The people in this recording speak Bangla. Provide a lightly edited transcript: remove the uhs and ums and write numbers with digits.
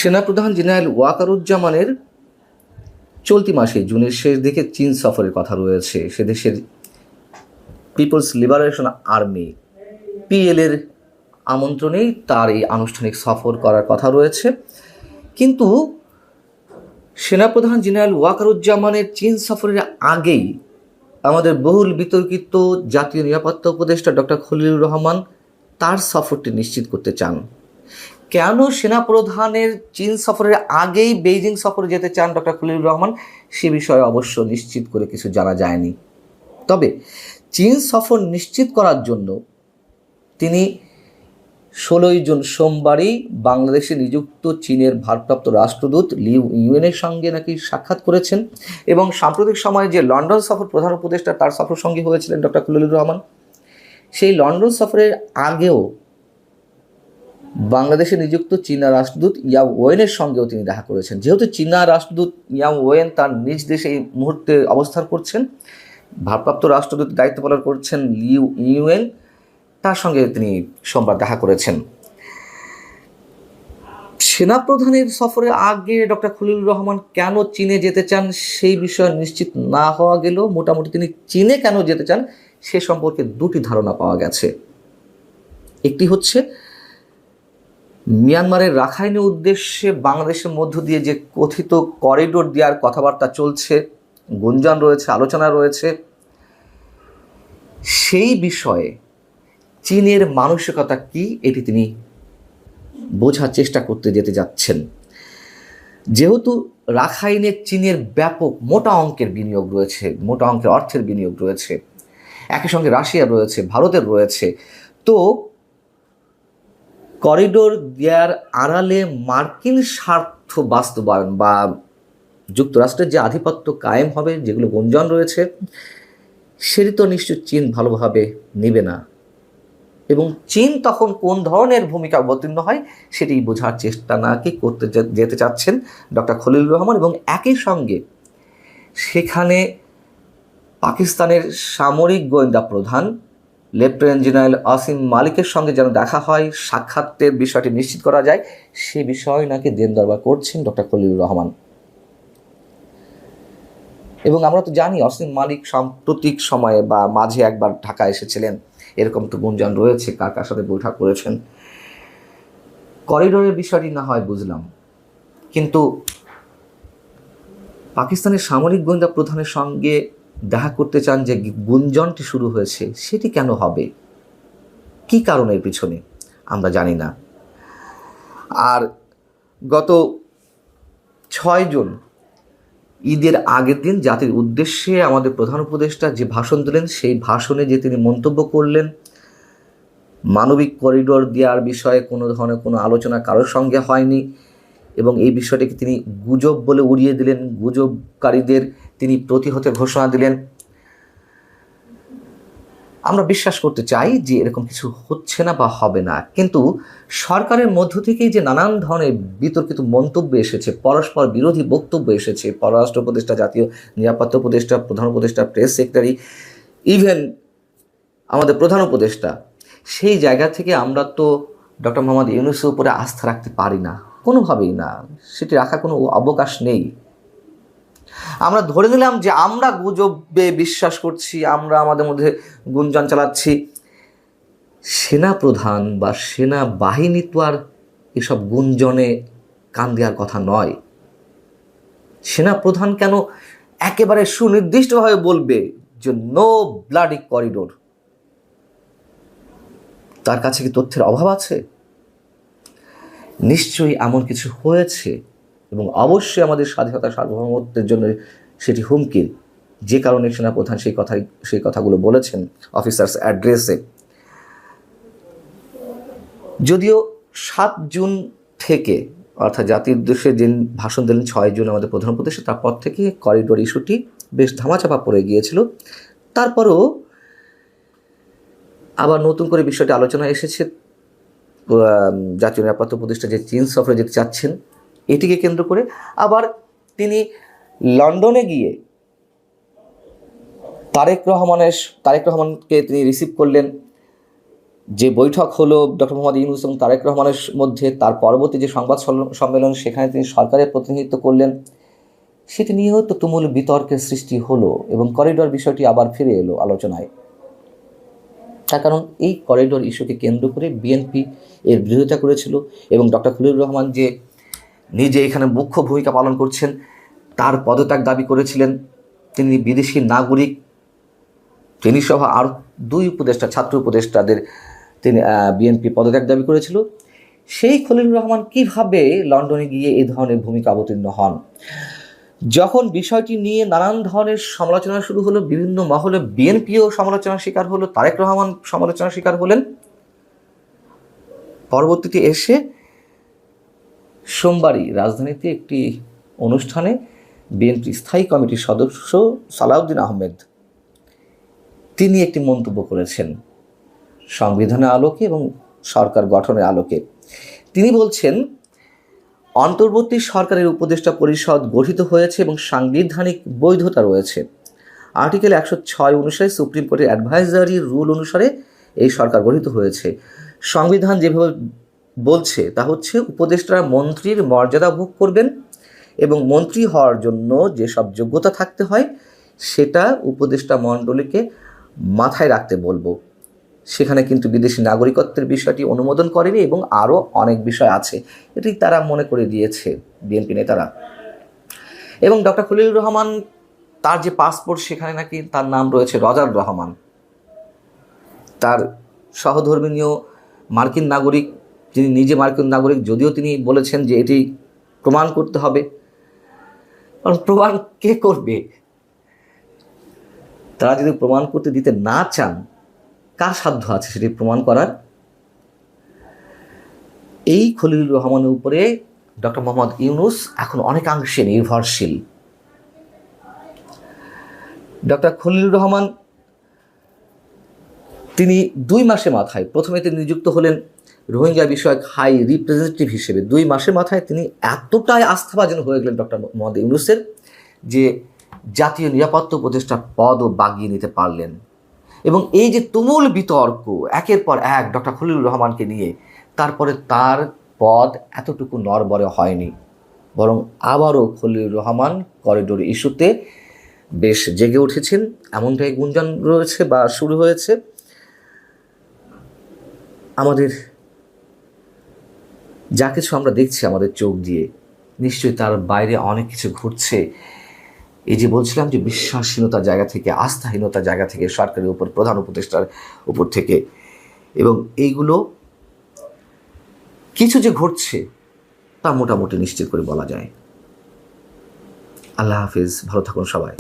সেনাপ্রধান জেনারেল ওয়াকারুজ্জামানের চলতি মাসে জুনের শেষ দিকে চীন সফরের কথা রয়েছে। সে দেশের পিপলস লিবারেশন আর্মি পিএলের আমন্ত্রণেই তার এই আনুষ্ঠানিক সফর করার কথা রয়েছে। কিন্তু সেনাপ্রধান জেনারেল ওয়াকারুজ্জামানের চীন সফরের আগেই আমাদের বহুল বিতর্কিত জাতীয় নিরাপত্তা উপদেষ্টা ডক্টর খলিলুর রহমান তার সফরটি নিশ্চিত করতে চান। কেন সেনাপ্রধানের চীন সফরের আগেই বেইজিং সফরে যেতে চান ডক্টর খলিলুর রহমান, সে বিষয়ে অবশ্য নিশ্চিত করে কিছু জানা যায়নি। তবে চীন সফর নিশ্চিত করার জন্য তিনি 16 জুন সোমবারই বাংলাদেশে নিযুক্ত চীনের ভারপ্রাপ্ত রাষ্ট্রদূত লিউ ইউয়েনের সঙ্গে নাকি সাক্ষাৎ করেছেন এবং সাম্প্রতিক সময়ে যে লন্ডন সফর প্রধান উপদেষ্টা তার সফর সঙ্গী হয়েছিলেন ডক্টর খলিলুর রহমান, সেই লন্ডন সফরের আগেও বাংলাদেশে নিযুক্ত চীনা রাষ্ট্রদূত ইয়াও ওয়েনের সঙ্গেও তিনি দেখা করেছেন। যেহেতু চীনা রাষ্ট্রদূত ইয়াও ওয়েন তার নিজ দেশে এই মুহূর্তে অবস্থান করছেন, ভারপ্রাপ্ত রাষ্ট্রদূত দায়িত্ব পালন করছেন লিউ ইউয়েন, তার সঙ্গে তিনি সোমবার দেখা করেছেন। সেনাপ্রধানের সফরের আগে ডক্টর খলিলুর রহমান কেন চীনে যেতে চান সেই বিষয়ে নিশ্চিত না হওয়া গেলেও মোটামুটি তিনি চীনে কেন যেতে চান সে সম্পর্কে দুটি ধারণা পাওয়া গেছে। একটি হচ্ছে মিয়ানমারের রাখাইনের উদ্দেশ্যে বাংলাদেশের মধ্য দিয়ে যে কথিত করিডোর দেওয়ার কথাবার্তা চলছে, গুঞ্জন রয়েছে, আলোচনা রয়েছে, সেই বিষয়ে চীনের মানসিকতা কি এটি তিনি বোঝার চেষ্টা করতে যেতে যাচ্ছেন। যেহেতু রাখাইনে চীনের ব্যাপক মোটা অঙ্কের বিনিয়োগ রয়েছে, মোটা অঙ্কের অর্থের বিনিয়োগ রয়েছে, একই সঙ্গে রাশিয়া রয়েছে, ভারতের রয়েছে, তো করিডোর দেওয়ার আড়ালে মার্কিন স্বার্থ বাস্তবায়ন বা যুক্তরাষ্ট্রের যে আধিপত্য কায়েম হবে, যেগুলো গুঞ্জন রয়েছে, সেটি তো নিশ্চয় চীন ভালোভাবে নেবে না এবং চীন তখন কোন ধরনের ভূমিকা অবতীর্ণ হয় সেটি বোঝার চেষ্টা নাকি করতে যেতে চাচ্ছেন ডক্টর খলিলুর রহমান। এবং একই সঙ্গে সেখানে পাকিস্তানের সামরিক গোয়েন্দা প্রধান লেফটেন্যান্ট জেনারেল আসিম মালিকের সঙ্গে যেন দেখা হয়, সাক্ষাতের বিষয়টি নিশ্চিত করা যায়, সে বিষয় নাকি দেন দরবার করছেন ডক্টর খলিলুর রহমান। এবং আমরা তো জানি আসিম মালিক সাম্প্রতিক সময়ে বা মাঝে একবার ঢাকা এসেছিলেন, এরকম তো গুঞ্জন রয়েছে, কার কার সাথে বৈঠক করেছেন। করিডোরের বিষয়টি না হয় বুঝলাম, কিন্তু পাকিস্তানের সামরিক গোয়েন্দা প্রধানের সঙ্গে দেখা করতে চান যে গুঞ্জনটি শুরু হয়েছে, সেটি কেন হবে, কি কারণের পিছনে আমরা জানি না। আর গত 6 জুন ঈদের আগের দিন জাতির উদ্দেশ্যে আমাদের প্রধান উপদেষ্টা যে ভাষণ দিলেন, সেই ভাষণে যে তিনি মন্তব্য করলেন মানবিক করিডোর দেওয়ার বিষয়ে কোনো ধরনের কোনো আলোচনা কারোর সঙ্গে হয়নি এবং এই বিষয়টিকে তিনি গুজব বলে উড়িয়ে দিলেন, গুজবকারীদের তিনি প্রতিহতের ঘোষণা দিলেন। আমরা বিশ্বাস করতে চাই যে এরকম কিছু হচ্ছে না বা হবে না, কিন্তু সরকারের মধ্য থেকেই যে নানান ধরনের বিতর্কিত মন্তব্য এসেছে, পরস্পর বিরোধী বক্তব্য এসেছে, পররাষ্ট্র উপদেষ্টা, জাতীয় নিরাপত্তা উপদেষ্টা, প্রধান উপদেষ্টা, প্রেস সেক্রেটারি, ইভেন আমাদের প্রধান উপদেষ্টা, সেই জায়গা থেকে আমরা তো ডক্টর মোহাম্মদ ইউনূসের উপরে আস্থা রাখতে পারি না, কোনোভাবেই না, সেটি রাখার কোনো অবকাশ নেই। আমরা ধরে নিলাম যে আমরা গুজবে বিশ্বাস করছি, আমরা আমাদের মধ্যে গুঞ্জন চালাচ্ছি। সেনাপ্রধান বা সেনাবাহিনী তো আর এসব গুঞ্জনে কান দেওয়ার কথা নয়। সেনাপ্রধান কেন একেবারে সুনির্দিষ্টভাবে বলবে যে নো ব্লাডি করিডোর? তার কাছে কি তথ্যের অভাব আছে? নিশ্চয়ই এমন কিছু হয়েছে এবং অবশ্যই আমাদের স্বাধীনতা সার্বভৌমত্বের জন্য সেটি হুমকির, যে কারণে সেনাপ্রধান সেই কথাগুলো বলেছেন অফিসার্স অ্যাড্রেসে। যদিও 7 জুন থেকে, অর্থাৎ জাতির উদ্দেশ্যে যে ভাষণ দিলেন 6 জুন আমাদের প্রধান উপদেষ্টা, তারপর থেকে করিডোর ইস্যুটি বেশ ধামাচাপা পড়ে গিয়েছিল। তারপরও আবার নতুন করে বিষয়টি আলোচনা এসেছে। জাতীয় নিরাপত্তা উপদেষ্টা যে চীন সফরে যেতে চাচ্ছেন, এটিকে কেন্দ্র করে আবার তিনি লন্ডনে গিয়ে তারেক রহমানকে তিনি রিসিভ করলেন। যে বৈঠক হলো ডক্টর মোহাম্মদ ইউনূস এবং তারেক রহমানের মধ্যে, তার পরবর্তী যে সংবাদ সম্মেলন সেখানে তিনি সরকারের প্রতিনিধিত্ব করলেন, সেটি নিয়েও তো তুমুল বিতর্কের সৃষ্টি হলো এবং করিডোর বিষয়টি আবার ফিরে এলো আলোচনায়। তার কারণ এই করিডোর ইস্যুকে কেন্দ্র করে বিএনপি এর বিরোধিতা করেছিল এবং ডক্টর খলিলুর রহমান যে নিজে এখানে মুখ্য ভূমিকা পালন করছেন তার পদত্যাগ দাবি করেছিলেন। তিনি বিদেশি নাগরিক, তিনি সহ আর 2 উপদেষ্টা, ছাত্র উপদেষ্টাদের তিনি বিএনপি পদত্যাগ দাবি করেছিল। সেই খলিলুর রহমান কিভাবে লন্ডনে গিয়ে এই ধরনের ভূমিকা অবতীর্ণ হন? যখন বিষয়টি নিয়ে নানান ধরনের সমালোচনা শুরু হলো, বিভিন্ন মহলে বিএনপিও সমালোচনার শিকার হলো, তারেক রহমান সমালোচনার শিকার হলেন। পরবর্তীতে এসে সোমবারই রাজধানীতে একটি অনুষ্ঠানে বিএনপি স্থায়ী কমিটির সদস্য সালাউদ্দিন আহমেদ তিনি একটি মন্তব্য করেছেন সংবিধানের আলোকে এবং সরকার গঠনের আলোকে। তিনি বলছেন, অন্তর্বর্তী সরকারের উপদেষ্টা পরিষদ গঠিত হয়েছে এবং সাংবিধানিক বৈধতা রয়েছে। আর্টিকেল 106 অনুসারে সুপ্রিম কোর্টের অ্যাডভাইজারি রুল অনুসারে এই সরকার গঠিত হয়েছে। সংবিধান যেভাবে বলছে তা হচ্ছে উপদেষ্টারা মন্ত্রীর মর্যাদা ভোগ করবেন এবং মন্ত্রী হওয়ার জন্য যেসব যোগ্যতা থাকতে হয় সেটা উপদেষ্টা মণ্ডলীকে মাথায় রাখতে বলবো। সেখানে কিন্তু বিদেশি নাগরিকত্বের বিষয়টি অনুমোদন করেনি এবং আরও অনেক বিষয় আছে, এটি তারা মনে করে দিয়েছে বিএনপি নেতারা। এবং ডক্টর খলিলুর রহমান তার যে পাসপোর্ট সেখানে নাকি তার নাম রয়েছে রজার রহমান। তার সহধর্মিণীয় মার্কিন নাগরিক, যিনি নিজে মার্কিন নাগরিক, যদিও তিনি বলেছেন যে এটি প্রমাণ করতে হবে। কারণ প্রমাণ কে করবে? তারা যদি প্রমাণ করতে দিতে না চান, কার সাধ্য আছে সেটি প্রমাণ করার? এই খলিলুর রহমানের উপরে ডক্টর মোহাম্মদ ইউনূস এখন অনেকাংশে নির্ভরশীল। ডক্টর খলিলুর রহমান তিনি 2 মাসে মাথায়, প্রথমে তিনি নিযুক্ত হলেন রোহিঙ্গা বিষয়ক হাই রিপ্রেজেন্টেটিভ হিসেবে। 2 মাসের মাথায় তিনি এতটাই আস্থাভাজন হয়ে গেলেন ডক্টর মোহাম্মদ ইউনূসের যে জাতীয় নিরাপত্তা উপদেষ্টার পদও বাগিয়ে নিতে পারলেন। এবং এই যে তুমুল বিতর্ক একের পর এক ডক্টর খলিলুর রহমানকে নিয়ে, তারপরে তার পদ এতটুকু নড়বড়ে হয়নি, বরং আবারও খলিলুর রহমান করিডোর ইস্যুতে বেশ জেগে উঠেছেন এমনটাই গুঞ্জন রয়েছে বা শুরু হয়েছে। আমাদের যা কিছু আমরা দেখছি আমাদের চোখ দিয়ে, নিশ্চয়ই তার বাইরে অনেক কিছু ঘটছে। এই যে বলছিলাম যে বিশ্বাসহীনতার জায়গা থেকে, আস্থাহীনতার জায়গা থেকে, সরকারের উপর, প্রধান উপদেষ্টার উপর থেকে, এবং এইগুলো কিছু যে ঘটছে তা মোটামুটি নিশ্চিত করে বলা যায়। আল্লাহ হাফিজ, ভালো থাকুন সবাই।